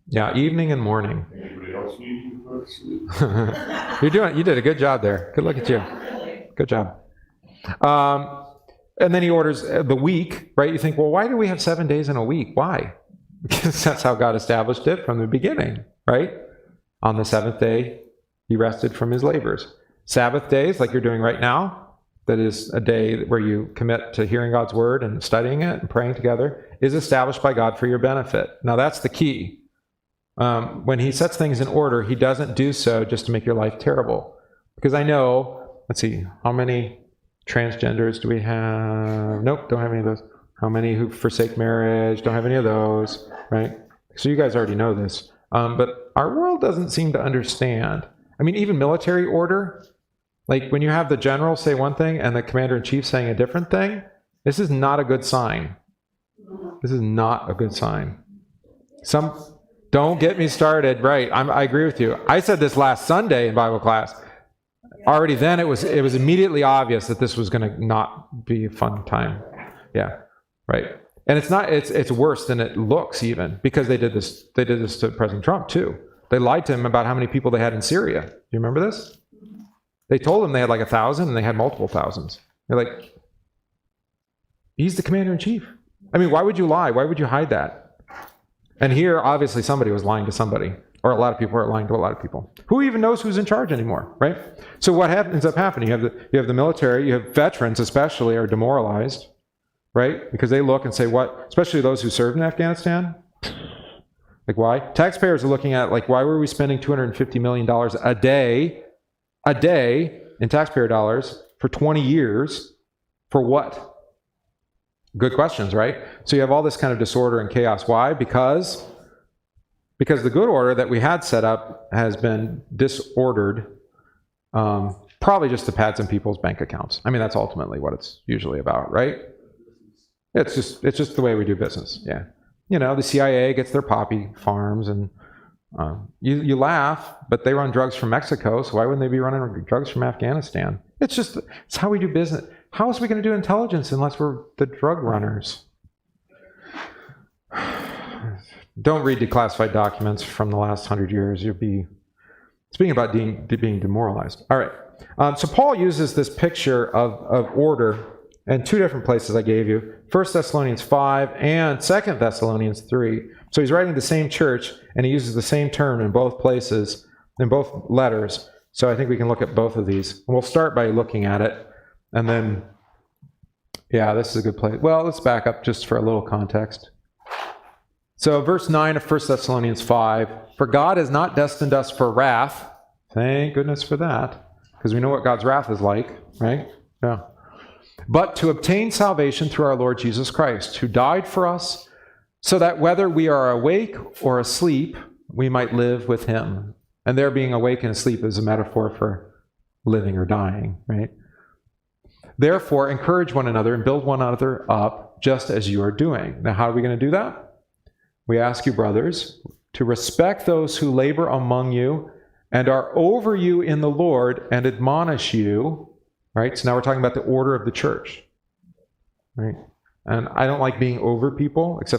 Speaker 1: Yeah, evening and morning.
Speaker 7: Anybody else need to go to sleep?
Speaker 1: You did a good job there. Good look at you. Good job. And then he orders the week, right? You think, well, why do we have 7 days in a week? Why? Because that's how God established it from the beginning, right? On the seventh day, he rested from his labors. Sabbath days, like you're doing right now, that is a day where you commit to hearing God's word and studying it and praying together, is established by God for your benefit. Now, that's the key. When he sets things in order, he doesn't do so just to make your life terrible. Because I know, let's see, how many transgenders do we have? Nope, don't have any of those. How many who forsake marriage? Don't have any of those, right? So you guys already know this. But our world doesn't seem to understand. I mean, even military order, like when you have the general say one thing and the commander-in-chief saying a different thing, this is not a good sign. This is not a good sign. Don't get me started. Right, I agree with you. I said this last Sunday in Bible class. Already then it was immediately obvious that this was going to not be a fun time. Yeah, right. And it's worse than it looks even, because they did this to President Trump too. They lied to him about how many people they had in Syria. Do you remember this? They told him they had like 1,000 and they had multiple thousands. They're like, he's the commander-in-chief. I mean, why would you lie? Why would you hide that? And here, obviously, somebody was lying to somebody, or a lot of people are lying to a lot of people. Who even knows who's in charge anymore, right? So what ends up happening? You have the military, you have veterans especially are demoralized, right? Because they look and say, what? Especially those who served in Afghanistan. Like, why? Taxpayers are looking at, like, why were we spending $250 million a day in taxpayer dollars for 20 years? For what? Good questions, right? So you have all this kind of disorder and chaos. Why? Because the good order that we had set up has been disordered, probably just to pad some people's bank accounts. I mean, that's ultimately what it's usually about, right? It's just the way we do business. Yeah. You know, the CIA gets their poppy farms, and you laugh, but they run drugs from Mexico, so why wouldn't they be running drugs from Afghanistan? It's how we do business. How else are we going to do intelligence unless we're the drug runners? Don't read declassified documents from the last 100 years. You'll be speaking about being demoralized. All right. So Paul uses this picture of order in two different places I gave you. 1 Thessalonians 5 and 2 Thessalonians 3. So he's writing the same church, and he uses the same term in both places, in both letters. So I think we can look at both of these. And we'll start by looking at it. And then, yeah, this is a good place. Well, let's back up just for a little context. So verse 9 of 1 Thessalonians 5, for God has not destined us for wrath. Thank goodness for that, because we know what God's wrath is like, right? Yeah. But to obtain salvation through our Lord Jesus Christ, who died for us, so that whether we are awake or asleep, we might live with him. And there being awake and asleep is a metaphor for living or dying, right? Therefore, encourage one another and build one another up, just as you are doing. Now, how are we going to do that? We ask you, brothers, to respect those who labor among you and are over you in the Lord and admonish you. Right? So now we're talking about the order of the church. Right? And I don't like being over people, except